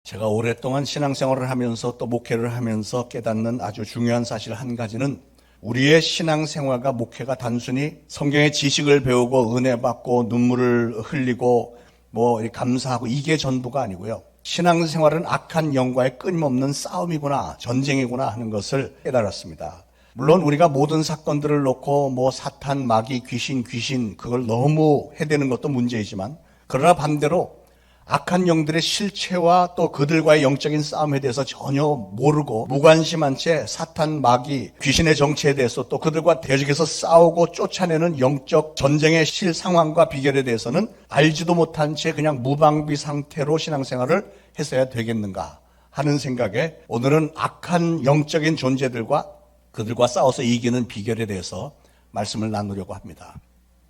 제가 오랫동안 신앙생활을 하면서 또 목회를 하면서 깨닫는 아주 중요한 사실 한 가지는 우리의 신앙생활과 목회가 단순히 성경의 지식을 배우고 은혜 받고 눈물을 흘리고 감사하고 이게 전부가 아니고요. 신앙생활은 악한 영과의 끊임없는 싸움이구나, 전쟁이구나 하는 것을 깨달았습니다. 물론 우리가 모든 사건들을 놓고 사탄, 마귀, 귀신 그걸 너무 해대는 것도 문제이지만, 그러나 반대로 악한 영들의 실체와 또 그들과의 영적인 싸움에 대해서 전혀 모르고 무관심한 채 사탄, 마귀, 귀신의 정체에 대해서 또 그들과 대적해서 싸우고 쫓아내는 영적 전쟁의 실상황과 비결에 대해서는 알지도 못한 채 그냥 무방비 상태로 신앙생활을 했어야 되겠는가 하는 생각에 오늘은 악한 영적인 존재들과 그들과 싸워서 이기는 비결에 대해서 말씀을 나누려고 합니다.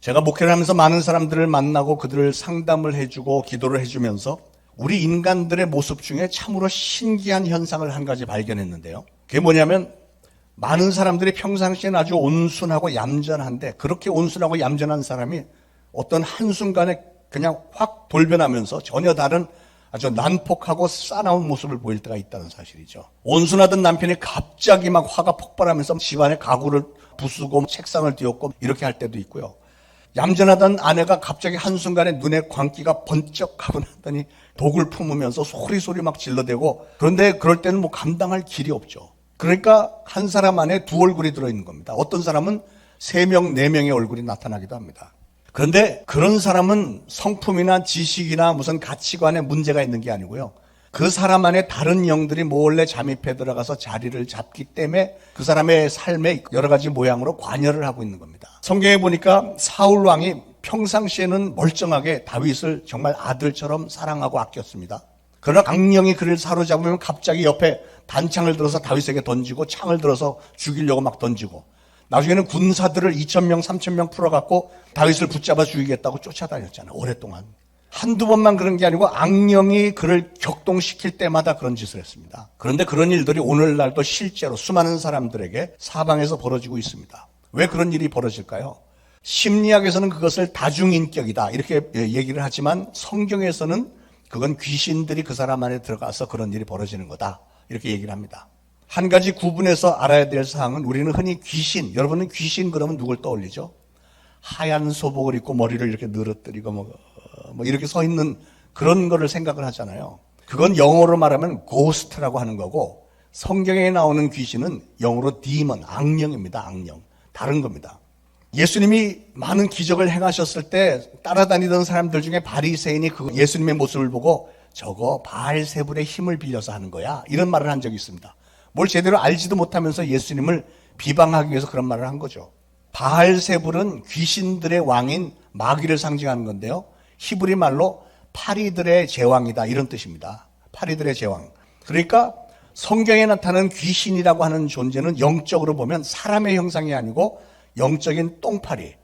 제가 목회를 하면서 많은 사람들을 만나고 그들을 상담을 해주고 기도를 해주면서 우리 인간들의 모습 중에 참으로 신기한 현상을 한 가지 발견했는데요. 그게 뭐냐면 많은 사람들이 평상시엔 아주 온순하고 얌전한데 그렇게 온순하고 얌전한 사람이 어떤 한순간에 그냥 확 돌변하면서 전혀 다른 아주 난폭하고 싸나운 모습을 보일 때가 있다는 사실이죠. 온순하던 남편이 갑자기 막 화가 폭발하면서 집안에 가구를 부수고 책상을 뒤엎고 이렇게 할 때도 있고요. 얌전하던 아내가 갑자기 한순간에 눈에 광기가 번쩍하고 나더니 독을 품으면서 소리소리 막 질러대고, 그런데 그럴 때는 감당할 길이 없죠. 그러니까 한 사람 안에 두 얼굴이 들어있는 겁니다. 어떤 사람은 3명, 4명의 얼굴이 나타나기도 합니다. 그런데 그런 사람은 성품이나 지식이나 무슨 가치관에 문제가 있는 게 아니고요. 그 사람 안에 다른 영들이 몰래 잠입해 들어가서 자리를 잡기 때문에 그 사람의 삶의 여러 가지 모양으로 관여를 하고 있는 겁니다. 성경에 보니까 사울 왕이 평상시에는 멀쩡하게 다윗을 정말 아들처럼 사랑하고 아꼈습니다. 그러나 악령이 그를 사로잡으면 갑자기 옆에 단창을 들어서 다윗에게 던지고 창을 들어서 죽이려고 막 던지고, 나중에는 군사들을 2,000명, 3,000명 풀어갖고 다윗을 붙잡아 죽이겠다고 쫓아다녔잖아요. 오랫동안. 한두 번만 그런 게 아니고 악령이 그를 격동시킬 때마다 그런 짓을 했습니다. 그런데 그런 일들이 오늘날도 실제로 수많은 사람들에게 사방에서 벌어지고 있습니다. 왜 그런 일이 벌어질까요? 심리학에서는 그것을 다중인격이다 이렇게 얘기를 하지만 성경에서는 그건 귀신들이 그 사람 안에 들어가서 그런 일이 벌어지는 거다 이렇게 얘기를 합니다. 한 가지 구분해서 알아야 될 사항은, 우리는 흔히 귀신, 여러분은 귀신 그러면 누굴 떠올리죠? 하얀 소복을 입고 머리를 이렇게 늘어뜨리고 이렇게 서 있는 그런 거를 생각을 하잖아요. 그건 영어로 말하면 고스트라고 하는 거고, 성경에 나오는 귀신은 영어로 디먼, 악령입니다. 악령. 다른 겁니다. 예수님이 많은 기적을 행하셨을 때 따라다니던 사람들 중에 바리새인이 그 예수님의 모습을 보고 저거 바알세불의 힘을 빌려서 하는 거야 이런 말을 한 적이 있습니다. 뭘 제대로 알지도 못하면서 예수님을 비방하기 위해서 그런 말을 한 거죠. 바알세불은 귀신들의 왕인 마귀를 상징하는 건데요, 히브리 말로 파리들의 제왕이다 이런 뜻입니다. 파리들의 제왕. 그러니까 성경에 나타나는 귀신이라고 하는 존재는 영적으로 보면 사람의 형상이 아니고 영적인 똥파리,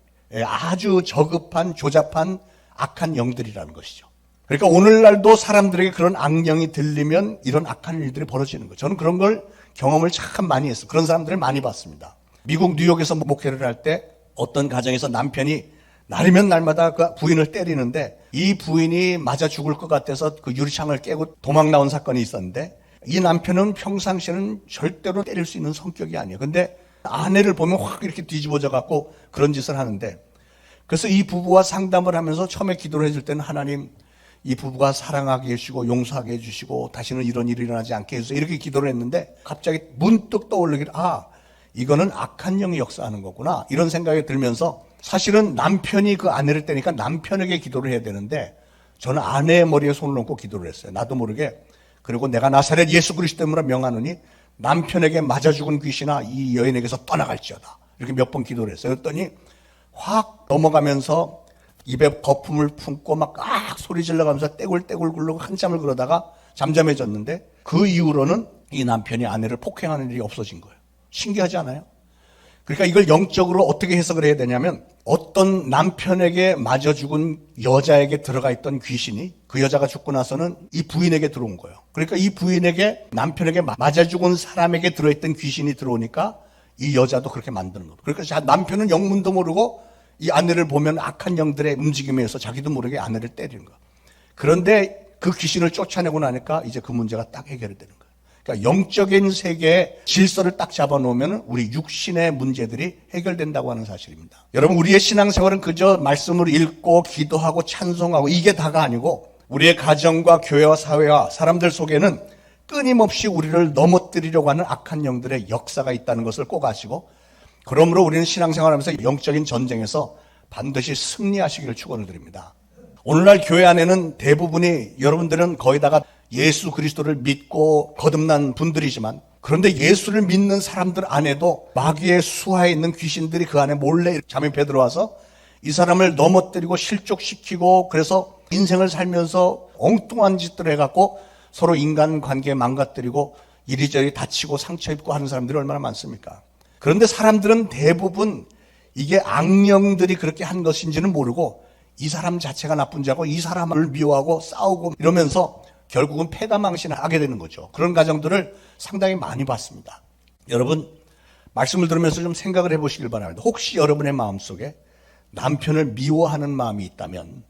아주 저급한 조잡한 악한 영들이라는 것이죠. 그러니까 오늘날도 사람들에게 그런 악령이 들리면 이런 악한 일들이 벌어지는 거예요. 저는 그런 걸 경험을 참 많이 했어요. 그런 사람들을 많이 봤습니다. 미국 뉴욕에서 목회를 할 때 어떤 가정에서 남편이 날이면 날마다 그 부인을 때리는데 이 부인이 맞아 죽을 것 같아서 그 유리창을 깨고 도망 나온 사건이 있었는데, 이 남편은 평상시에는 절대로 때릴 수 있는 성격이 아니에요. 근데 아내를 보면 확 이렇게 뒤집어져 갖고 그런 짓을 하는데, 그래서 이 부부와 상담을 하면서 처음에 기도를 해줄 때는 하나님, 이 부부가 사랑하게 해주시고 용서하게 해주시고 다시는 이런 일이 일어나지 않게 해주세요 이렇게 기도를 했는데, 갑자기 문득 떠올르기를 이거는 악한 영이 역사하는 거구나 이런 생각이 들면서, 사실은 남편이 그 아내를 때니까 남편에게 기도를 해야 되는데 저는 아내의 머리에 손을 얹고 기도를 했어요. 나도 모르게. 그리고 내가 나사렛 예수 그리스도로 명하노니 남편에게 맞아 죽은 귀신아 이 여인에게서 떠나갈지어다 이렇게 몇 번 기도를 했어요. 그랬더니 확 넘어가면서 입에 거품을 품고 막 소리 질러가면서 떼굴떼굴 굴르고 한참을 그러다가 잠잠해졌는데, 그 이후로는 이 남편이 아내를 폭행하는 일이 없어진 거예요. 신기하지 않아요? 그러니까 이걸 영적으로 어떻게 해석을 해야 되냐면, 어떤 남편에게 맞아 죽은 여자에게 들어가 있던 귀신이 그 여자가 죽고 나서는 이 부인에게 들어온 거예요. 그러니까 이 부인에게, 남편에게 맞아 죽은 사람에게 들어있던 귀신이 들어오니까 이 여자도 그렇게 만드는 거예요. 그러니까 남편은 영문도 모르고 이 아내를 보면 악한 영들의 움직임에 의해서 자기도 모르게 아내를 때리는 거예요. 그런데 그 귀신을 쫓아내고 나니까 이제 그 문제가 딱 해결이 되는 거예요. 그러니까 영적인 세계의 질서를 딱 잡아놓으면 우리 육신의 문제들이 해결된다고 하는 사실입니다. 여러분, 우리의 신앙생활은 그저 말씀을 읽고 기도하고 찬송하고 이게 다가 아니고 우리의 가정과 교회와 사회와 사람들 속에는 끊임없이 우리를 넘어뜨리려고 하는 악한 영들의 역사가 있다는 것을 꼭 아시고, 그러므로 우리는 신앙생활하면서 영적인 전쟁에서 반드시 승리하시기를 축원을 드립니다. 오늘날 교회 안에는 대부분이, 여러분들은 거의다가 예수 그리스도를 믿고 거듭난 분들이지만, 그런데 예수를 믿는 사람들 안에도 마귀의 수하에 있는 귀신들이 그 안에 몰래 잠입해 들어와서 이 사람을 넘어뜨리고 실족시키고, 그래서 인생을 살면서 엉뚱한 짓들을 해갖고 서로 인간관계 망가뜨리고 이리저리 다치고 상처 입고 하는 사람들이 얼마나 많습니까? 그런데 사람들은 대부분 이게 악령들이 그렇게 한 것인지는 모르고 이 사람 자체가 나쁜 자고 이 사람을 미워하고 싸우고 이러면서 결국은 패가망신하게 되는 거죠. 그런 가정들을 상당히 많이 봤습니다. 여러분, 말씀을 들으면서 좀 생각을 해보시길 바랍니다. 혹시 여러분의 마음속에 남편을 미워하는 마음이 있다면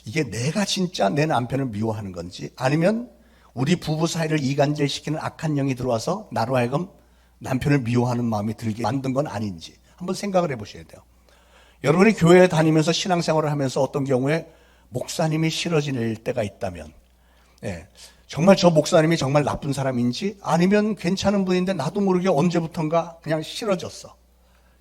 이게 내가 진짜 내 남편을 미워하는 건지, 아니면 우리 부부 사이를 이간질시키는 악한 영이 들어와서 나로 하여금 남편을 미워하는 마음이 들게 만든 건 아닌지 한번 생각을 해보셔야 돼요. 여러분이 교회에 다니면서 신앙생활을 하면서 어떤 경우에 목사님이 싫어질 때가 있다면, 정말 저 목사님이 정말 나쁜 사람인지, 아니면 괜찮은 분인데 나도 모르게 언제부턴가 그냥 싫어졌어.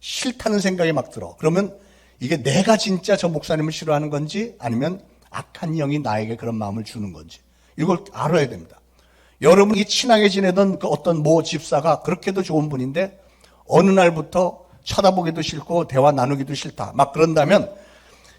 싫다는 생각이 막 들어. 그러면 이게 내가 진짜 저 목사님을 싫어하는 건지, 아니면 악한 영이 나에게 그런 마음을 주는 건지, 이걸 알아야 됩니다. 여러분이 친하게 지내던 그 어떤 모 집사가 그렇게도 좋은 분인데 어느 날부터 쳐다보기도 싫고 대화 나누기도 싫다 막 그런다면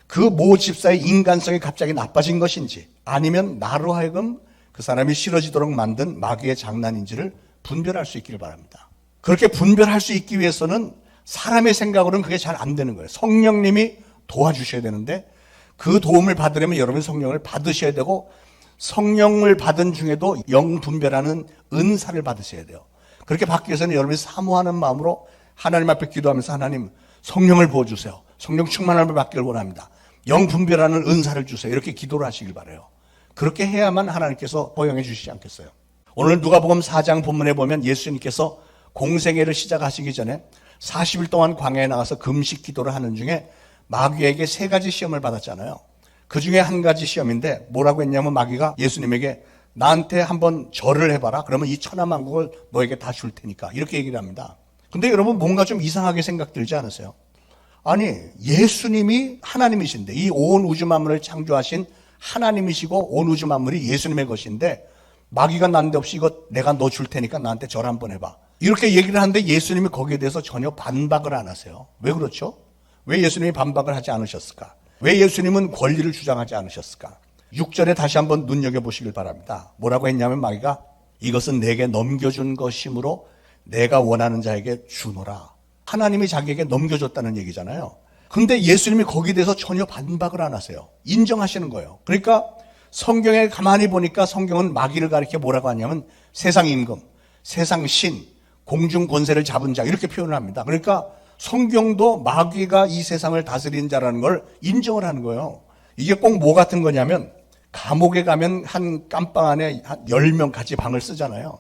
그 모 집사의 인간성이 갑자기 나빠진 것인지, 아니면 나로 하여금 그 사람이 싫어지도록 만든 마귀의 장난인지를 분별할 수 있기를 바랍니다. 그렇게 분별할 수 있기 위해서는 사람의 생각으로는 그게 잘 안 되는 거예요. 성령님이 도와주셔야 되는데, 그 도움을 받으려면 여러분 성령을 받으셔야 되고, 성령을 받은 중에도 영 분별하는 은사를 받으셔야 돼요. 그렇게 받기 위해서는 여러분이 사모하는 마음으로 하나님 앞에 기도하면서, 하나님 성령을 부어주세요. 성령 충만함을 받기를 원합니다. 영 분별하는 은사를 주세요. 이렇게 기도를 하시길 바라요. 그렇게 해야만 하나님께서 허용해 주시지 않겠어요. 오늘 누가복음 4장 본문에 보면 예수님께서 공생애를 시작하시기 전에 40일 동안 광야에 나가서 금식 기도를 하는 중에 마귀에게 3가지 시험을 받았잖아요. 그 중에 한 가지 시험인데 뭐라고 했냐면, 마귀가 예수님에게 나한테 한번 절을 해봐라. 그러면 이 천하만국을 너에게 다 줄 테니까. 이렇게 얘기를 합니다. 근데 여러분, 뭔가 좀 이상하게 생각 들지 않으세요? 아니, 예수님이 하나님이신데, 이 온 우주 만물을 창조하신 하나님이시고 온 우주 만물이 예수님의 것인데, 마귀가 난데없이 이거 내가 너 줄 테니까 나한테 절 한번 해봐. 이렇게 얘기를 하는데 예수님이 거기에 대해서 전혀 반박을 안 하세요. 왜 그렇죠? 왜 예수님이 반박을 하지 않으셨을까? 왜 예수님은 권리를 주장하지 않으셨을까? 6절에 다시 한번 눈여겨보시길 바랍니다. 뭐라고 했냐면, 마귀가 이것은 내게 넘겨준 것이므로 내가 원하는 자에게 주노라. 하나님이 자기에게 넘겨줬다는 얘기잖아요. 근데 예수님이 거기에 대해서 전혀 반박을 안 하세요. 인정하시는 거예요. 그러니까 성경에 가만히 보니까 성경은 마귀를 가리켜 뭐라고 하냐면 세상 임금, 세상 신, 공중 권세를 잡은 자, 이렇게 표현을 합니다. 그러니까 성경도 마귀가 이 세상을 다스리는 자라는 걸 인정을 하는 거예요. 이게 꼭 뭐 같은 거냐면, 감옥에 가면 한 깜방 안에 한 10명 같이 방을 쓰잖아요.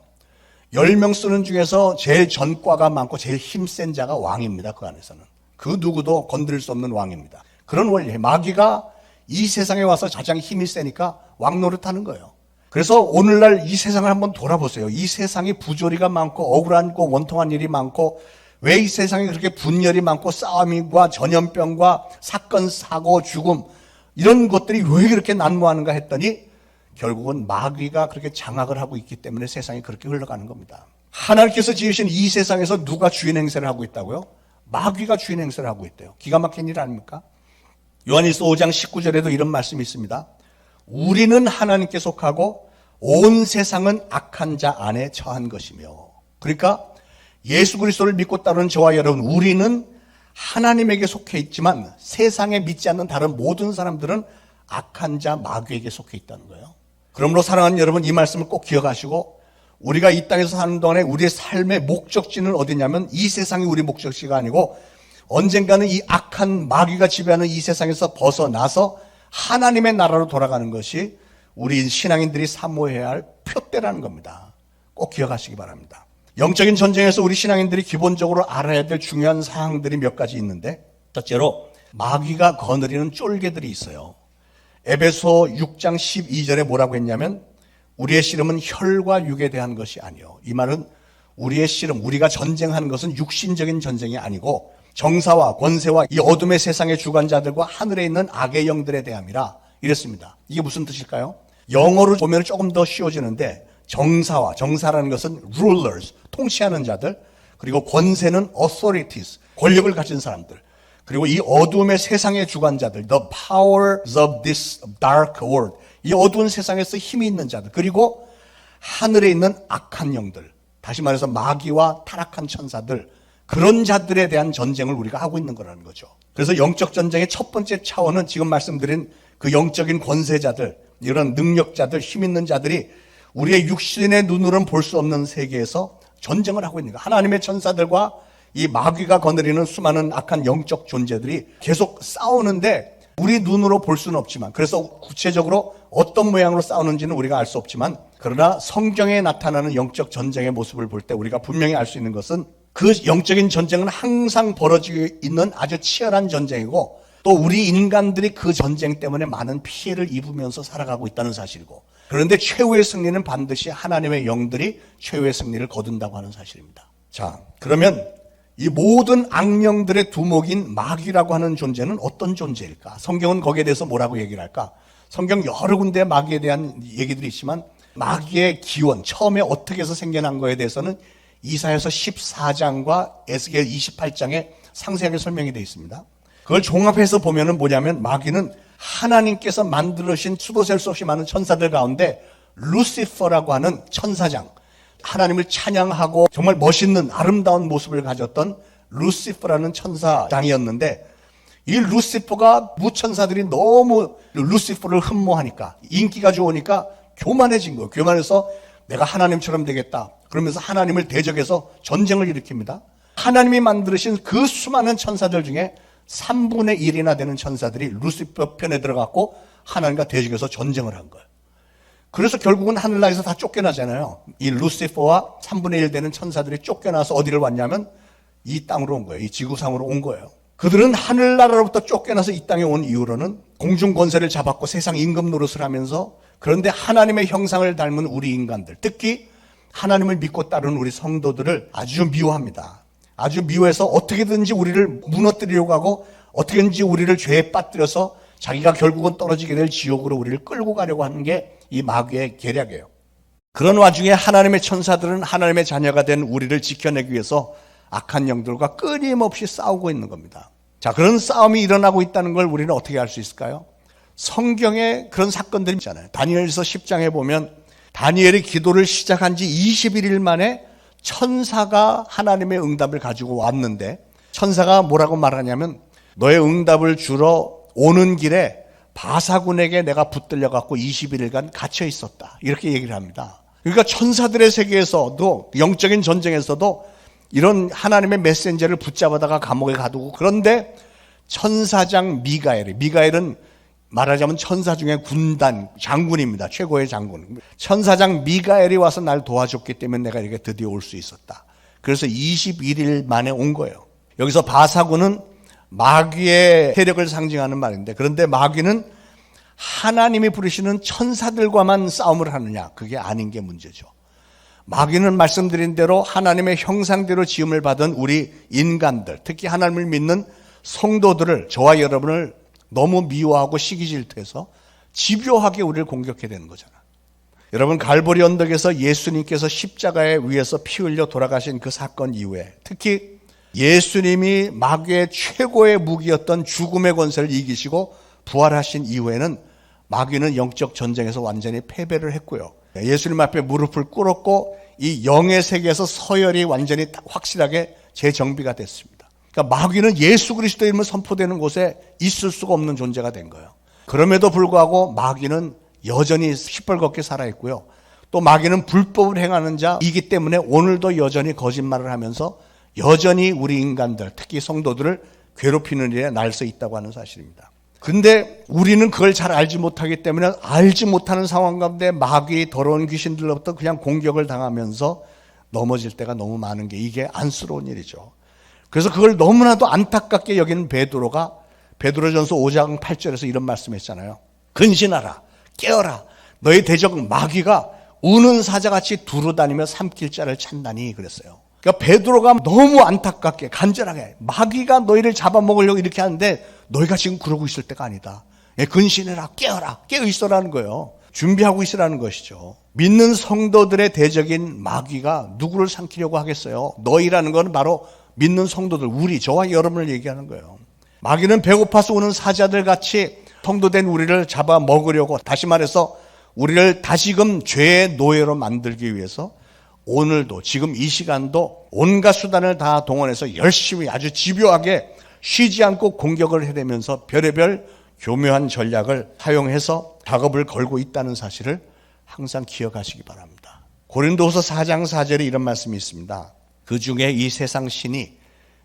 10명 쓰는 중에서 제일 전과가 많고 제일 힘센 자가 왕입니다. 그 안에서는. 그 누구도 건드릴 수 없는 왕입니다. 그런 원리예요. 마귀가 이 세상에 와서 가장 힘이 세니까 왕 노릇하는 거예요. 그래서 오늘날 이 세상을 한번 돌아보세요. 이 세상이 부조리가 많고 억울한 거 원통한 일이 많고, 왜 이 세상에 그렇게 분열이 많고 싸움과 전염병과 사건, 사고, 죽음, 이런 것들이 왜 그렇게 난무하는가 했더니 결국은 마귀가 그렇게 장악을 하고 있기 때문에 세상이 그렇게 흘러가는 겁니다. 하나님께서 지으신 이 세상에서 누가 주인 행세를 하고 있다고요? 마귀가 주인 행세를 하고 있대요. 기가 막힌 일 아닙니까? 요한일서 5장 19절에도 이런 말씀이 있습니다. 우리는 하나님께 속하고 온 세상은 악한 자 안에 처한 것이며. 그러니까 예수 그리스도를 믿고 따르는 저와 여러분, 우리는 하나님에게 속해 있지만 세상에 믿지 않는 다른 모든 사람들은 악한 자 마귀에게 속해 있다는 거예요. 그러므로 사랑하는 여러분, 이 말씀을 꼭 기억하시고, 우리가 이 땅에서 사는 동안에 우리의 삶의 목적지는 어디냐면 이 세상이 우리 목적지가 아니고 언젠가는 이 악한 마귀가 지배하는 이 세상에서 벗어나서 하나님의 나라로 돌아가는 것이 우리 신앙인들이 사모해야 할 표대라는 겁니다. 꼭 기억하시기 바랍니다. 영적인 전쟁에서 우리 신앙인들이 기본적으로 알아야 될 중요한 사항들이 몇 가지 있는데, 첫째로 마귀가 거느리는 쫄개들이 있어요. 에베소 6장 12절에 뭐라고 했냐면 우리의 씨름은 혈과 육에 대한 것이 아니요. 이 말은 우리의 씨름, 우리가 전쟁하는 것은 육신적인 전쟁이 아니고 정사와 권세와 이 어둠의 세상의 주관자들과 하늘에 있는 악의 영들에 대함이라 이랬습니다. 이게 무슨 뜻일까요? 영어로 보면 조금 더 쉬워지는데 정사라는 것은 rulers, 통치하는 자들, 그리고 권세는 authorities, 권력을 가진 사람들, 그리고 이 어두움의 세상의 주관자들, the powers of this dark world, 이 어두운 세상에서 힘이 있는 자들, 그리고 하늘에 있는 악한 영들, 다시 말해서 마귀와 타락한 천사들, 그런 자들에 대한 전쟁을 우리가 하고 있는 거라는 거죠. 그래서 영적 전쟁의 첫 번째 차원은 지금 말씀드린 그 영적인 권세자들, 이런 능력자들, 힘 있는 자들이 우리의 육신의 눈으로는 볼 수 없는 세계에서 전쟁을 하고 있는 거예요. 하나님의 천사들과 이 마귀가 거느리는 수많은 악한 영적 존재들이 계속 싸우는데 우리 눈으로 볼 수는 없지만, 그래서 구체적으로 어떤 모양으로 싸우는지는 우리가 알 수 없지만, 그러나 성경에 나타나는 영적 전쟁의 모습을 볼 때 우리가 분명히 알 수 있는 것은 그 영적인 전쟁은 항상 벌어지고 있는 아주 치열한 전쟁이고, 또 우리 인간들이 그 전쟁 때문에 많은 피해를 입으면서 살아가고 있다는 사실이고, 그런데 최후의 승리는 반드시 하나님의 영들이 최후의 승리를 거둔다고 하는 사실입니다. 자, 그러면 이 모든 악령들의 두목인 마귀라고 하는 존재는 어떤 존재일까? 성경은 거기에 대해서 뭐라고 얘기를 할까? 성경 여러 군데 마귀에 대한 얘기들이 있지만 마귀의 기원, 처음에 어떻게 해서 생겨난 거에 대해서는 이사야서 14장과 에스겔 28장에 상세하게 설명이 되어 있습니다. 그걸 종합해서 보면은 뭐냐면 마귀는 하나님께서 만들으신 수도 셀 수 없이 많은 천사들 가운데 루시퍼라고 하는 천사장, 하나님을 찬양하고 정말 멋있는 아름다운 모습을 가졌던 루시퍼라는 천사장이었는데, 이 루시퍼가 무천사들이 너무 루시퍼를 흠모하니까, 인기가 좋으니까 교만해진 거예요. 교만해서 내가 하나님처럼 되겠다 그러면서 하나님을 대적해서 전쟁을 일으킵니다. 하나님이 만드신 그 수많은 천사들 중에 3분의 1이나 되는 천사들이 루시퍼 편에 들어갔고 하나님과 대적해서 전쟁을 한 거예요. 그래서 결국은 하늘나라에서 다 쫓겨나잖아요. 이 루시퍼와 3분의 1 되는 천사들이 쫓겨나서 어디를 왔냐면 이 땅으로 온 거예요. 이 지구상으로 온 거예요. 그들은 하늘나라로부터 쫓겨나서 이 땅에 온 이후로는 공중 권세를 잡았고 세상 임금 노릇을 하면서, 그런데 하나님의 형상을 닮은 우리 인간들, 특히 하나님을 믿고 따르는 우리 성도들을 아주 미워합니다. 아주 미워해서 어떻게든지 우리를 무너뜨리려고 하고 어떻게든지 우리를 죄에 빠뜨려서 자기가 결국은 떨어지게 될 지옥으로 우리를 끌고 가려고 하는 게 이 마귀의 계략이에요. 그런 와중에 하나님의 천사들은 하나님의 자녀가 된 우리를 지켜내기 위해서 악한 영들과 끊임없이 싸우고 있는 겁니다. 자, 그런 싸움이 일어나고 있다는 걸 우리는 어떻게 알 수 있을까요? 성경에 그런 사건들이 있잖아요. 다니엘서 10장에 보면 다니엘이 기도를 시작한 지 21일 만에 천사가 하나님의 응답을 가지고 왔는데, 천사가 뭐라고 말하냐면 너의 응답을 주러 오는 길에 바사군에게 내가 붙들려 갖고 21일간 갇혀 있었다, 이렇게 얘기를 합니다. 그러니까 천사들의 세계에서도, 영적인 전쟁에서도 이런 하나님의 메신저를 붙잡아다가 감옥에 가두고, 그런데 천사장 미가엘은 말하자면 천사 중에 군단 장군입니다. 최고의 장군. 천사장 미가엘이 와서 날 도와줬기 때문에 내가 이렇게 드디어 올 수 있었다. 그래서 21일 만에 온 거예요. 여기서 바사군은 마귀의 세력을 상징하는 말인데, 그런데 마귀는 하나님이 부르시는 천사들과만 싸움을 하느냐? 그게 아닌 게 문제죠. 마귀는 말씀드린 대로 하나님의 형상대로 지음을 받은 우리 인간들, 특히 하나님을 믿는 성도들을, 저와 여러분을 너무 미워하고 시기 질투해서 집요하게 우리를 공격해야 되는 거잖아요. 여러분, 갈보리 언덕에서 예수님께서 십자가에 위에서 피 흘려 돌아가신 그 사건 이후에, 특히 예수님이 마귀의 최고의 무기였던 죽음의 권세를 이기시고 부활하신 이후에는 마귀는 영적 전쟁에서 완전히 패배를 했고요. 예수님 앞에 무릎을 꿇었고 이 영의 세계에서 서열이 완전히 확실하게 재정비가 됐습니다. 그러니까 마귀는 예수 그리스도의 이름을 선포되는 곳에 있을 수가 없는 존재가 된 거예요. 그럼에도 불구하고 마귀는 여전히 시뻘겋게 살아있고요. 또 마귀는 불법을 행하는 자이기 때문에 오늘도 여전히 거짓말을 하면서 여전히 우리 인간들, 특히 성도들을 괴롭히는 일에 날서 있다고 하는 사실입니다. 근데 우리는 그걸 잘 알지 못하기 때문에 알지 못하는 상황 가운데 마귀, 더러운 귀신들로부터 그냥 공격을 당하면서 넘어질 때가 너무 많은 게 이게 안쓰러운 일이죠. 그래서 그걸 너무나도 안타깝게 여기는 베드로가 베드로전서 5장 8절에서 이런 말씀했잖아요. 근신하라, 깨어라. 너의 대적 마귀가 우는 사자같이 두루다니며 삼킬 자를 찾나니 그랬어요. 그러니까 베드로가 너무 안타깝게 간절하게 마귀가 너희를 잡아먹으려고 이렇게 하는데 너희가 지금 그러고 있을 때가 아니다. 근신해라, 깨어라, 깨어있어라는 거예요. 준비하고 있으라는 것이죠. 믿는 성도들의 대적인 마귀가 누구를 삼키려고 하겠어요? 너희라는 건 바로 믿는 성도들, 우리, 저와 여러분을 얘기하는 거예요. 마귀는 배고파서 오는 사자들 같이 성도된 우리를 잡아먹으려고, 다시 말해서 우리를 다시금 죄의 노예로 만들기 위해서 오늘도 지금 이 시간도 온갖 수단을 다 동원해서 열심히 아주 집요하게 쉬지 않고 공격을 해대면서 별의별 교묘한 전략을 사용해서 작업을 걸고 있다는 사실을 항상 기억하시기 바랍니다. 고린도후서 4장 4절에 이런 말씀이 있습니다. 그 중에 이 세상 신이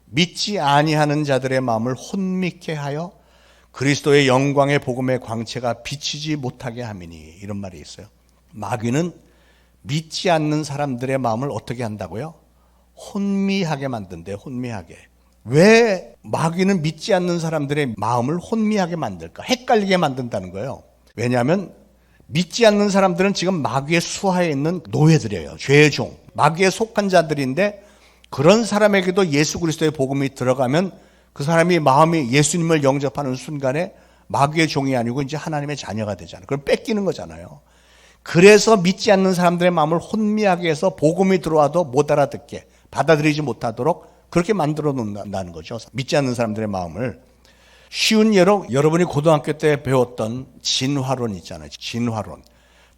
믿지 아니하는 자들의 마음을 혼미케 하여 그리스도의 영광의 복음의 광채가 비치지 못하게 함이니, 이런 말이 있어요. 마귀는 믿지 않는 사람들의 마음을 어떻게 한다고요? 혼미하게 만든대요. 혼미하게. 왜 마귀는 믿지 않는 사람들의 마음을 혼미하게 만들까? 헷갈리게 만든다는 거예요. 왜냐하면 믿지 않는 사람들은 지금 마귀의 수하에 있는 노예들이에요. 죄의 종, 마귀에 속한 자들인데 그런 사람에게도 예수 그리스도의 복음이 들어가면 그 사람이 마음이 예수님을 영접하는 순간에 마귀의 종이 아니고 이제 하나님의 자녀가 되잖아요. 그럼 뺏기는 거잖아요. 그래서 믿지 않는 사람들의 마음을 혼미하게 해서 복음이 들어와도 못 알아듣게, 받아들이지 못하도록 그렇게 만들어 놓는다는 거죠. 믿지 않는 사람들의 마음을. 쉬운 예로 여러분이 고등학교 때 배웠던 진화론 있잖아요. 진화론.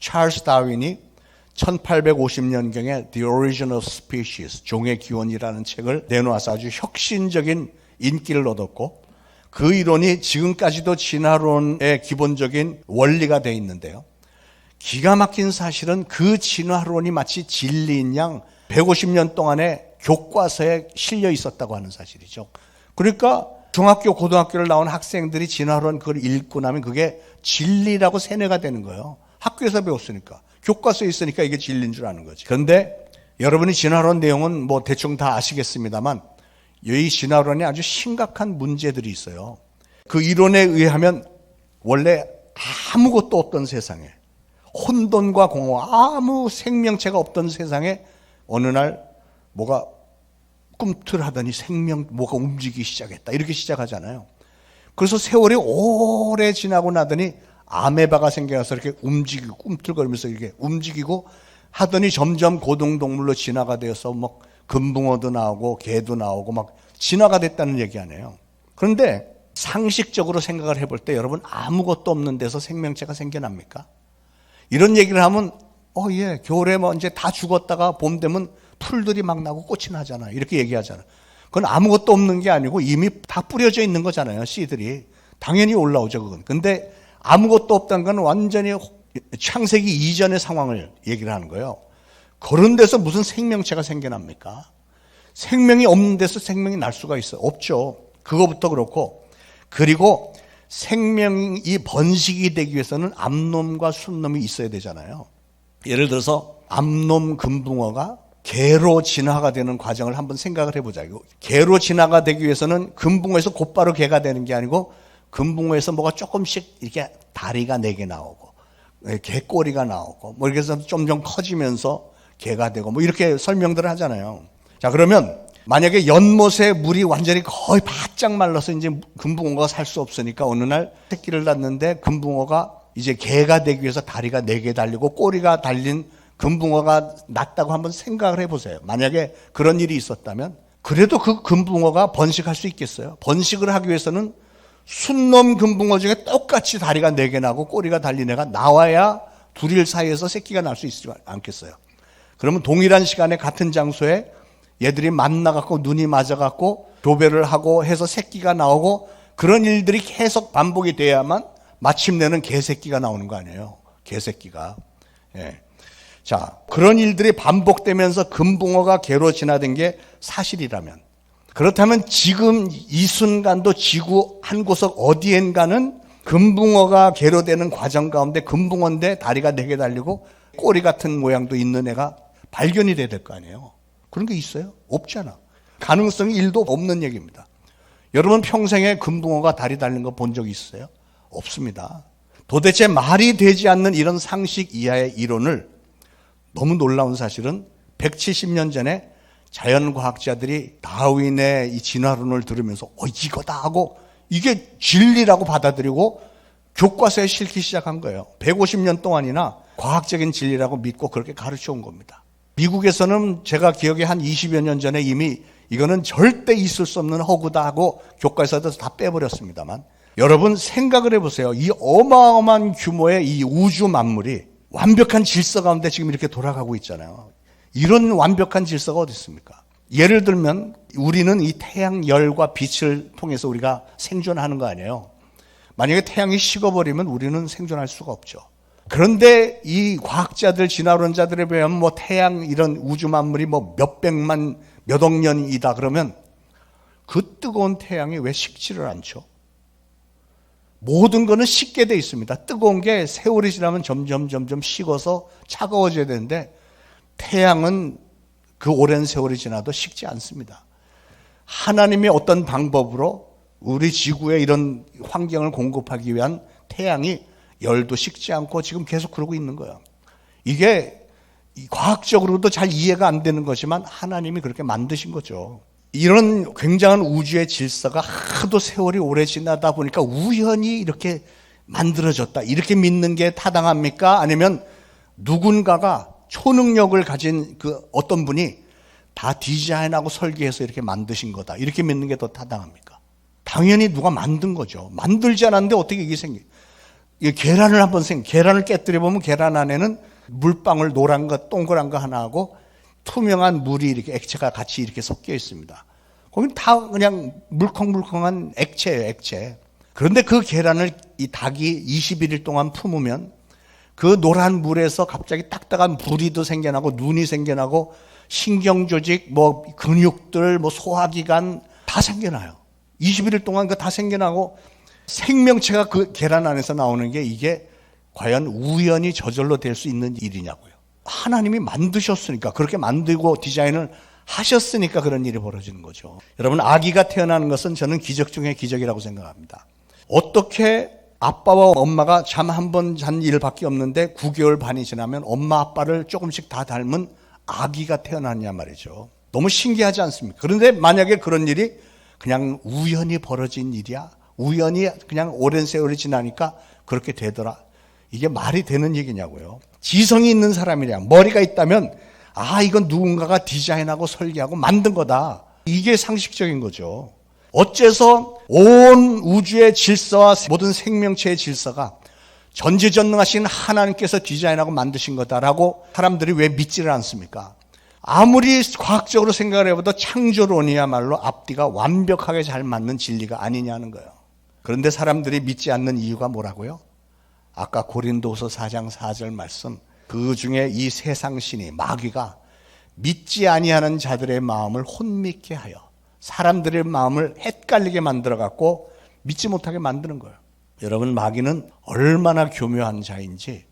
찰스 다윈이 1850년경에 The Origin of Species, 종의 기원이라는 책을 내놓아서 아주 혁신적인 인기를 얻었고, 그 이론이 지금까지도 진화론의 기본적인 원리가 되어 있는데요. 기가 막힌 사실은 그 진화론이 마치 진리인 양 150년 동안의 교과서에 실려 있었다고 하는 사실이죠. 그러니까 중학교, 고등학교를 나온 학생들이 진화론 그걸 읽고 나면 그게 진리라고 세뇌가 되는 거예요. 학교에서 배웠으니까. 교과서에 있으니까 이게 진리인 줄 아는 거지. 그런데 여러분이 진화론 내용은 뭐 대충 다 아시겠습니다만 이 진화론에 아주 심각한 문제들이 있어요. 그 이론에 의하면 원래 아무것도 없던 세상에, 혼돈과 공허, 아무 생명체가 없던 세상에 어느 날 뭐가 꿈틀하더니 뭐가 움직이기 시작했다, 이렇게 시작하잖아요. 그래서 세월이 오래 지나고 나더니 아메바가 생겨서 이렇게 움직이고 꿈틀거리면서 이렇게 움직이고 하더니 점점 고등동물로 진화가 되어서 막 금붕어도 나오고 개도 나오고 막 진화가 됐다는 얘기 아니에요. 그런데 상식적으로 생각을 해볼 때 여러분, 아무것도 없는 데서 생명체가 생겨납니까? 이런 얘기를 하면 예, 겨울에 뭐 이제 다 죽었다가 봄 되면 풀들이 막 나고 꽃이 나잖아요. 이렇게 얘기하잖아요. 그건 아무것도 없는 게 아니고 이미 다 뿌려져 있는 거잖아요. 씨들이. 당연히 올라오죠, 그건. 근데 아무것도 없다는 건 완전히 창세기 이전의 상황을 얘기를 하는 거예요. 그런 데서 무슨 생명체가 생겨납니까? 생명이 없는 데서 생명이 날 수가 있어요? 없죠. 그거부터 그렇고, 그리고 생명이 번식이 되기 위해서는 암놈과 순놈이 있어야 되잖아요. 예를 들어서 암놈 금붕어가 개로 진화가 되는 과정을 한번 생각을 해보자. 개로 진화가 되기 위해서는 금붕어에서 곧바로 개가 되는 게 아니고 금붕어에서 뭐가 조금씩 이렇게 다리가 4개 나오고 개꼬리가 나오고 뭐 이렇게 해서 점점 커지면서 개가 되고 뭐 이렇게 설명들을 하잖아요. 자, 그러면 만약에 연못에 물이 완전히 거의 바짝 말라서 이제 금붕어가 살 수 없으니까 어느 날 새끼를 낳는데 금붕어가 이제 개가 되기 위해서 다리가 4개 달리고 꼬리가 달린 금붕어가 낳았다고 한번 생각을 해보세요. 만약에 그런 일이 있었다면 그래도 그 금붕어가 번식할 수 있겠어요? 번식을 하기 위해서는 순놈 금붕어 중에 똑같이 다리가 4개 나고 꼬리가 달린 애가 나와야 둘일 사이에서 새끼가 날 수 있지 않겠어요? 그러면 동일한 시간에 같은 장소에 얘들이 만나갖고 눈이 맞아갖고 교배를 하고 해서 새끼가 나오고 그런 일들이 계속 반복이 돼야만 마침내는 개새끼가 나오는 거 아니에요? 개새끼가. 예. 자, 그런 일들이 반복되면서 금붕어가 개로 진화된 게 사실이라면, 그렇다면 지금 이 순간도 지구 한 구석 어디엔가는 금붕어가 개로되는 과정 가운데 금붕어인데 다리가 4개 달리고 꼬리 같은 모양도 있는 애가 발견이 돼야 될 거 아니에요. 그런 게 있어요? 없잖아. 가능성이 1도 없는 얘기입니다. 여러분 평생에 금붕어가 다리 달린 거 본 적 있어요? 없습니다. 도대체 말이 되지 않는 이런 상식 이하의 이론을, 너무 놀라운 사실은 170년 전에 자연과학자들이 다윈의 이 진화론을 들으면서 이거다 하고 이게 진리라고 받아들이고 교과서에 실기 시작한 거예요. 150년 동안이나 과학적인 진리라고 믿고 그렇게 가르쳐 온 겁니다. 미국에서는 제가 기억에 한 20여 년 전에 이미 이거는 절대 있을 수 없는 허구다 하고 교과서에서 다 빼버렸습니다만, 여러분 생각을 해보세요. 이 어마어마한 규모의 이 우주 만물이 완벽한 질서 가운데 지금 이렇게 돌아가고 있잖아요. 이런 완벽한 질서가 어디 있습니까? 예를 들면 우리는 이 태양 열과 빛을 통해서 우리가 생존하는 거 아니에요. 만약에 태양이 식어버리면 우리는 생존할 수가 없죠. 그런데 이 과학자들, 진화론자들에 비하면 뭐 태양 이런 우주 만물이 뭐 몇백만, 몇억 년이다 그러면 그 뜨거운 태양이 왜 식지를 않죠? 모든 거는 식게 돼 있습니다. 뜨거운 게 세월이 지나면 점점 식어서 차가워져야 되는데 태양은 그 오랜 세월이 지나도 식지 않습니다. 하나님의 어떤 방법으로 우리 지구에 이런 환경을 공급하기 위한 태양이 열도 식지 않고 지금 계속 그러고 있는 거예요. 이게 과학적으로도 잘 이해가 안 되는 거지만 하나님이 그렇게 만드신 거죠. 이런 굉장한 우주의 질서가 하도 세월이 오래 지나다 보니까 우연히 이렇게 만들어졌다, 이렇게 믿는 게 타당합니까? 아니면 누군가가 초능력을 가진 그 어떤 분이 다 디자인하고 설계해서 이렇게 만드신 거다, 이렇게 믿는 게 더 타당합니까? 당연히 누가 만든 거죠. 만들지 않았는데 어떻게 이게 계란을 한번 계란을 깨뜨려 보면 계란 안에는 물방울 노란 거 동그란 거 하나 하고 투명한 물이 이렇게 액체가 같이 이렇게 섞여 있습니다. 거긴 다 그냥 물컹물컹한 액체예요, 액체. 그런데 그 계란을 이 닭이 21일 동안 품으면 그 노란 물에서 갑자기 딱딱한 부리도 생겨나고 눈이 생겨나고 신경조직, 뭐 근육들, 뭐 소화기관 다 생겨나요. 21일 동안 그 다 생겨나고 생명체가 그 계란 안에서 나오는 게 이게 과연 우연히 저절로 될 수 있는 일이냐고요. 하나님이 만드셨으니까, 그렇게 만들고 디자인을 하셨으니까 그런 일이 벌어지는 거죠. 여러분, 아기가 태어나는 것은 저는 기적 중에 기적이라고 생각합니다. 어떻게 아빠와 엄마가 잠 한 번 잔 일밖에 없는데 9개월 반이 지나면 엄마 아빠를 조금씩 다 닮은 아기가 태어나냐 말이죠. 너무 신기하지 않습니까? 그런데 만약에 그런 일이 그냥 우연히 벌어진 일이야, 우연히 그냥 오랜 세월이 지나니까 그렇게 되더라, 이게 말이 되는 얘기냐고요. 지성이 있는 사람이냐, 머리가 있다면 이건 누군가가 디자인하고 설계하고 만든 거다, 이게 상식적인 거죠. 어째서 온 우주의 질서와 모든 생명체의 질서가 전지전능하신 하나님께서 디자인하고 만드신 거다라고 사람들이 왜 믿지를 않습니까? 아무리 과학적으로 생각을 해봐도 창조론이야말로 앞뒤가 완벽하게 잘 맞는 진리가 아니냐는 거예요. 그런데 사람들이 믿지 않는 이유가 뭐라고요? 아까 고린도후서 4장 4절 말씀, 그 중에 이 세상신이 마귀가 믿지 아니하는 자들의 마음을 혼미케 하여 사람들의 마음을 헷갈리게 만들어 갖고 믿지 못하게 만드는 거예요. 여러분, 마귀는 얼마나 교묘한 자인지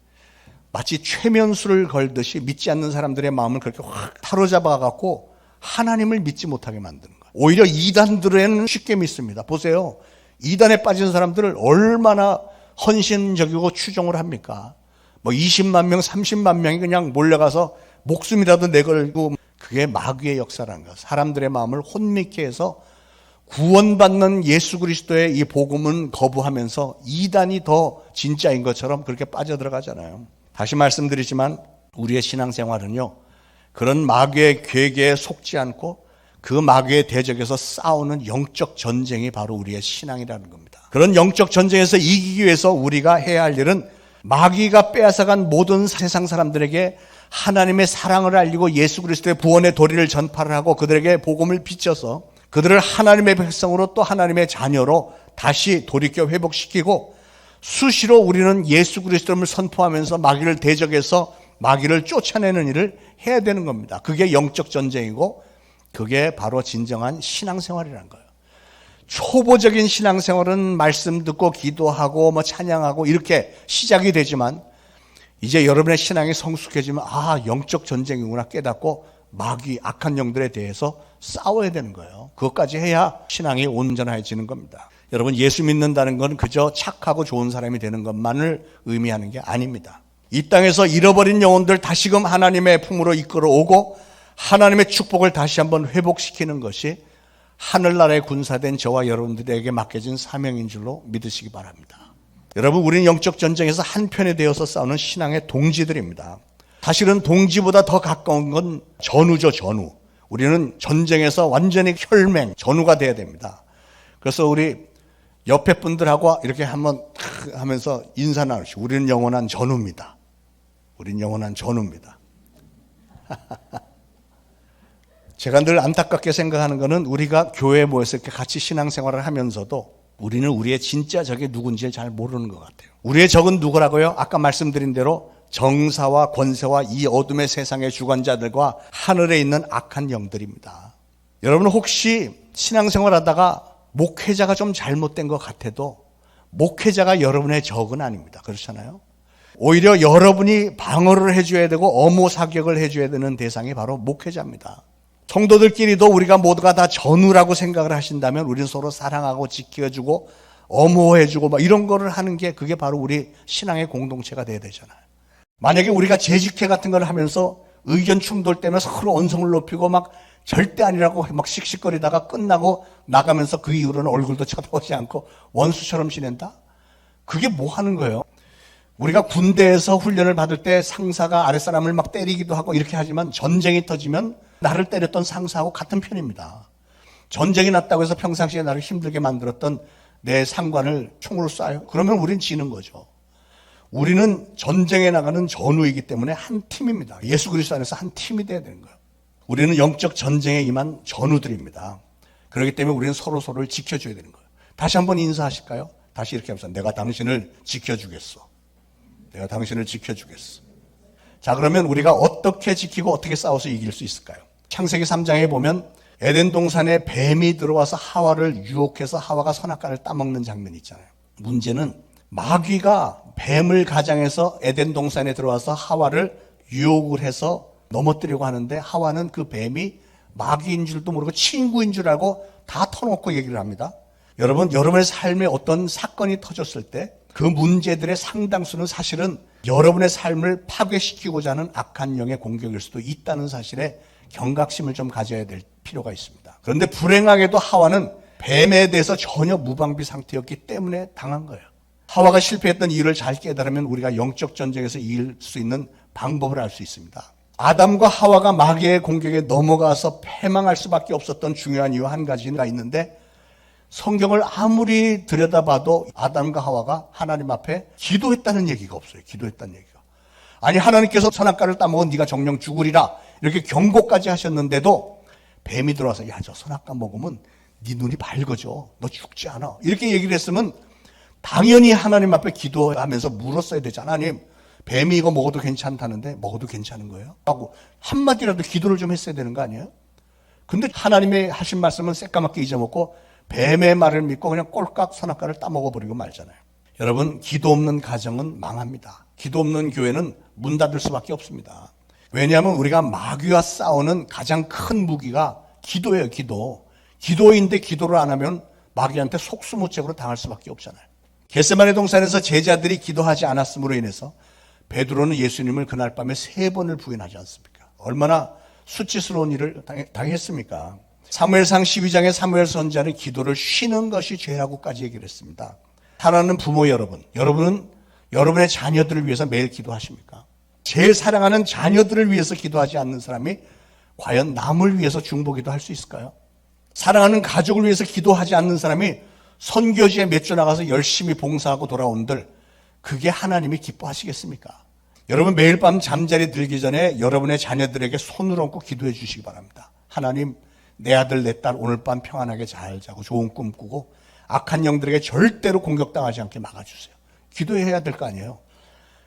마치 최면수를 걸듯이 믿지 않는 사람들의 마음을 그렇게 확 사로잡아 갖고 하나님을 믿지 못하게 만드는 거예요. 오히려 이단들에는 쉽게 믿습니다. 보세요, 이단에 빠진 사람들을 얼마나 헌신적이고 추종을 합니까? 뭐 20만 명, 30만 명이 그냥 몰려가서 목숨이라도 내걸고, 그게 마귀의 역사라는 거예요. 사람들의 마음을 혼미케 해서 구원받는 예수 그리스도의 이 복음은 거부하면서 이단이 더 진짜인 것처럼 그렇게 빠져들어가잖아요. 다시 말씀드리지만 우리의 신앙생활은요, 그런 마귀의 괴계에 속지 않고 그 마귀의 대적에서 싸우는 영적 전쟁이 바로 우리의 신앙이라는 겁니다. 그런 영적 전쟁에서 이기기 위해서 우리가 해야 할 일은 마귀가 빼앗아간 모든 세상 사람들에게 하나님의 사랑을 알리고 예수 그리스도의 구원의 도리를 전파를 하고 그들에게 복음을 비춰서 그들을 하나님의 백성으로 또 하나님의 자녀로 다시 돌이켜 회복시키고, 수시로 우리는 예수 그리스도를 선포하면서 마귀를 대적해서 마귀를 쫓아내는 일을 해야 되는 겁니다. 그게 영적 전쟁이고 그게 바로 진정한 신앙생활이라는 거예요. 초보적인 신앙생활은 말씀 듣고 기도하고 뭐 찬양하고 이렇게 시작이 되지만 이제 여러분의 신앙이 성숙해지면 영적 전쟁이구나 깨닫고 마귀 악한 영들에 대해서 싸워야 되는 거예요. 그것까지 해야 신앙이 온전해지는 겁니다. 여러분, 예수 믿는다는 건 그저 착하고 좋은 사람이 되는 것만을 의미하는 게 아닙니다. 이 땅에서 잃어버린 영혼들 다시금 하나님의 품으로 이끌어오고 하나님의 축복을 다시 한번 회복시키는 것이 하늘나라의 군사된 저와 여러분들에게 맡겨진 사명인 줄로 믿으시기 바랍니다. 여러분, 우리는 영적 전쟁에서 한편에 되어서 싸우는 신앙의 동지들입니다. 사실은 동지보다 더 가까운 건 전우죠, 전우. 우리는 전쟁에서 완전히 혈맹, 전우가 돼야 됩니다. 그래서 우리 옆에 분들하고 이렇게 한번 하면서 인사 나누시고, 우리는 영원한 전우입니다. 우리는 영원한 전우입니다. 제가 늘 안타깝게 생각하는 것은 우리가 교회에 모여서 이렇게 같이 신앙생활을 하면서도 우리는 우리의 진짜 적이 누군지 잘 모르는 것 같아요. 우리의 적은 누구라고요? 아까 말씀드린 대로 정사와 권세와 이 어둠의 세상의 주관자들과 하늘에 있는 악한 영들입니다. 여러분, 혹시 신앙생활 하다가 목회자가 좀 잘못된 것 같아도 목회자가 여러분의 적은 아닙니다. 그렇잖아요? 오히려 여러분이 방어를 해줘야 되고 엄호 사격을 해줘야 되는 대상이 바로 목회자입니다. 성도들끼리도 우리가 모두가 다 전우라고 생각을 하신다면 우리는 서로 사랑하고 지켜주고 엄호해주고 막 이런 거를 하는 게 그게 바로 우리 신앙의 공동체가 돼야 되잖아요. 만약에 우리가 재직회 같은 걸 하면서 의견 충돌 때문에 서로 언성을 높이고 막 절대 아니라고 막 씩씩거리다가 끝나고 나가면서 그 이후로는 얼굴도 쳐다보지 않고 원수처럼 지낸다? 그게 뭐 하는 거예요? 우리가 군대에서 훈련을 받을 때 상사가 아랫사람을 막 때리기도 하고 이렇게 하지만 전쟁이 터지면 나를 때렸던 상사하고 같은 편입니다. 전쟁이 났다고 해서 평상시에 나를 힘들게 만들었던 내 상관을 총으로 쏴요. 그러면 우린 지는 거죠. 우리는 전쟁에 나가는 전우이기 때문에 한 팀입니다. 예수 그리스도 안에서 한 팀이 돼야 되는 거예요. 우리는 영적 전쟁에 임한 전우들입니다. 그렇기 때문에 우리는 서로를 지켜줘야 되는 거예요. 다시 한번 인사하실까요? 다시 이렇게 하면서 내가 당신을 지켜주겠어. 내가 당신을 지켜주겠어. 자, 그러면 우리가 어떻게 지키고 어떻게 싸워서 이길 수 있을까요? 창세기 3장에 보면 에덴 동산에 뱀이 들어와서 하와를 유혹해서 하와가 선악과를 따먹는 장면이 있잖아요. 문제는 마귀가 뱀을 가장해서 에덴 동산에 들어와서 하와를 유혹을 해서 넘어뜨리려고 하는데 하와는 그 뱀이 마귀인 줄도 모르고 친구인 줄 알고 다 터놓고 얘기를 합니다. 여러분, 여러분의 삶에 어떤 사건이 터졌을 때 그 문제들의 상당수는 사실은 여러분의 삶을 파괴시키고자 하는 악한 영의 공격일 수도 있다는 사실에 경각심을 좀 가져야 될 필요가 있습니다. 그런데 불행하게도 하와는 뱀에 대해서 전혀 무방비 상태였기 때문에 당한 거예요. 하와가 실패했던 이유를 잘 깨달으면 우리가 영적 전쟁에서 이길 수 있는 방법을 알 수 있습니다. 아담과 하와가 마귀의 공격에 넘어가서 패망할 수밖에 없었던 중요한 이유 한 가지가 있는데, 성경을 아무리 들여다봐도 아담과 하와가 하나님 앞에 기도했다는 얘기가 없어요. 기도했다는 얘기가. 아니, 하나님께서 선악과를 따먹은 네가 정령 죽으리라 이렇게 경고까지 하셨는데도 뱀이 들어와서 야, 저 선악과 먹으면 네 눈이 밝아져. 너 죽지 않아. 이렇게 얘기를 했으면 당연히 하나님 앞에 기도하면서 물었어야 되잖아. 하나님, 뱀이 이거 먹어도 괜찮다는데 먹어도 괜찮은 거예요? 하고 한마디라도 기도를 좀 했어야 되는 거 아니에요? 근데 하나님의 하신 말씀은 새까맣게 잊어먹고 뱀의 말을 믿고 그냥 꼴깍 선악과를 따먹어버리고 말잖아요. 여러분, 기도 없는 가정은 망합니다. 기도 없는 교회는 문 닫을 수밖에 없습니다. 왜냐하면 우리가 마귀와 싸우는 가장 큰 무기가 기도예요. 기도인데 기도를 안 하면 마귀한테 속수무책으로 당할 수밖에 없잖아요. 겟세마네 동산에서 제자들이 기도하지 않았음으로 인해서 베드로는 예수님을 그날 밤에 3번을 부인하지 않습니까? 얼마나 수치스러운 일을 당했습니까? 사무엘상 12장에 사무엘 선지자는 기도를 쉬는 것이 죄라고까지 얘기를 했습니다. 사랑하는 부모 여러분, 여러분은 여러분의 자녀들을 위해서 매일 기도하십니까? 제일 사랑하는 자녀들을 위해서 기도하지 않는 사람이 과연 남을 위해서 중보기도 할 수 있을까요? 사랑하는 가족을 위해서 기도하지 않는 사람이 선교지에 몇 주 나가서 열심히 봉사하고 돌아온들, 그게 하나님이 기뻐하시겠습니까? 여러분, 매일 밤 잠자리 들기 전에 여러분의 자녀들에게 손을 얹고 기도해 주시기 바랍니다. 하나님, 내 아들 내 딸 오늘 밤 평안하게 잘 자고 좋은 꿈 꾸고 악한 영들에게 절대로 공격당하지 않게 막아주세요. 기도해야 될 거 아니에요.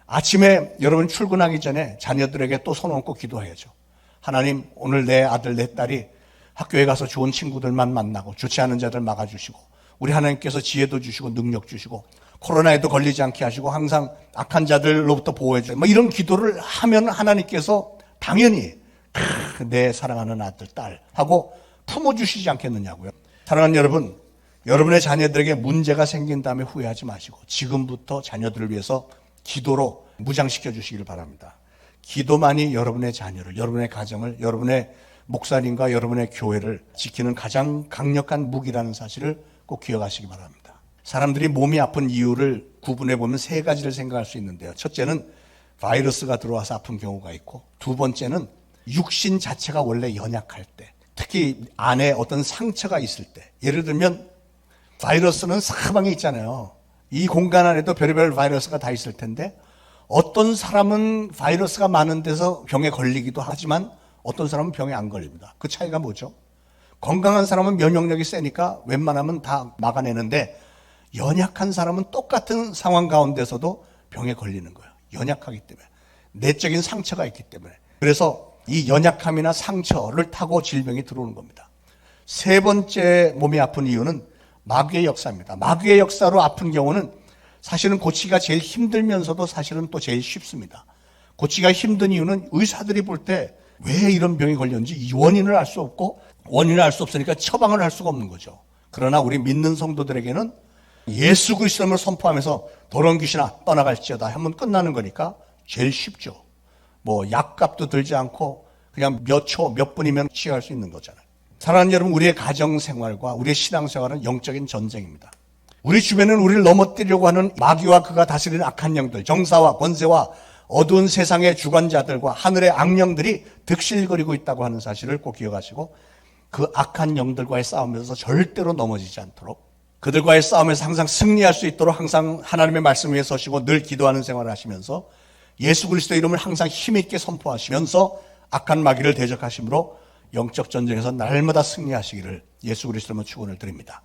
아침에 여러분 출근하기 전에 자녀들에게 또 손 얹고 기도해야죠. 하나님, 오늘 내 아들 내 딸이 학교에 가서 좋은 친구들만 만나고 좋지 않은 자들 막아주시고 우리 하나님께서 지혜도 주시고 능력 주시고 코로나에도 걸리지 않게 하시고 항상 악한 자들로부터 보호해 주시고 뭐 이런 기도를 하면 하나님께서 당연히 내 사랑하는 아들, 딸 하고 품어주시지 않겠느냐고요. 사랑하는 여러분, 여러분의 자녀들에게 문제가 생긴 다음에 후회하지 마시고 지금부터 자녀들을 위해서 기도로 무장시켜 주시기를 바랍니다. 기도만이 여러분의 자녀를, 여러분의 가정을, 여러분의 목사님과 여러분의 교회를 지키는 가장 강력한 무기라는 사실을 꼭 기억하시기 바랍니다. 사람들이 몸이 아픈 이유를 구분해 보면 세 가지를 생각할 수 있는데요. 첫째는 바이러스가 들어와서 아픈 경우가 있고, 두 번째는 육신 자체가 원래 연약할 때, 특히 안에 어떤 상처가 있을 때, 예를 들면 바이러스는 사방에 있잖아요. 이 공간 안에도 별의별 바이러스가 다 있을 텐데 어떤 사람은 바이러스가 많은 데서 병에 걸리기도 하지만 어떤 사람은 병에 안 걸립니다. 그 차이가 뭐죠? 건강한 사람은 면역력이 세니까 웬만하면 다 막아내는데 연약한 사람은 똑같은 상황 가운데서도 병에 걸리는 거예요. 연약하기 때문에. 내적인 상처가 있기 때문에. 그래서 이 연약함이나 상처를 타고 질병이 들어오는 겁니다. 세 번째 몸이 아픈 이유는 마귀의 역사입니다. 마귀의 역사로 아픈 경우는 사실은 고치기가 제일 힘들면서도 사실은 또 제일 쉽습니다. 고치기가 힘든 이유는 의사들이 볼 때 왜 이런 병이 걸렸는지 원인을 알 수 없고 원인을 알 수 없으니까 처방을 할 수가 없는 거죠. 그러나 우리 믿는 성도들에게는 예수 그리스도를 선포하면서 더러운 귀신아 떠나갈지어다 하면 끝나는 거니까 제일 쉽죠. 뭐 약값도 들지 않고 그냥 몇 초, 몇 분이면 치유할 수 있는 거잖아요. 사랑하는 여러분, 우리의 가정생활과 우리의 신앙생활은 영적인 전쟁입니다. 우리 주변에는 우리를 넘어뜨리려고 하는 마귀와 그가 다스리는 악한 영들, 정사와 권세와 어두운 세상의 주관자들과 하늘의 악령들이 득실거리고 있다고 하는 사실을 꼭 기억하시고 그 악한 영들과의 싸움에서 절대로 넘어지지 않도록 그들과의 싸움에서 항상 승리할 수 있도록 항상 하나님의 말씀 위에 서시고 늘 기도하는 생활을 하시면서 예수 그리스도의 이름을 항상 힘있게 선포하시면서 악한 마귀를 대적하심으로 영적 전쟁에서 날마다 승리하시기를 예수 그리스도로 축원을 드립니다.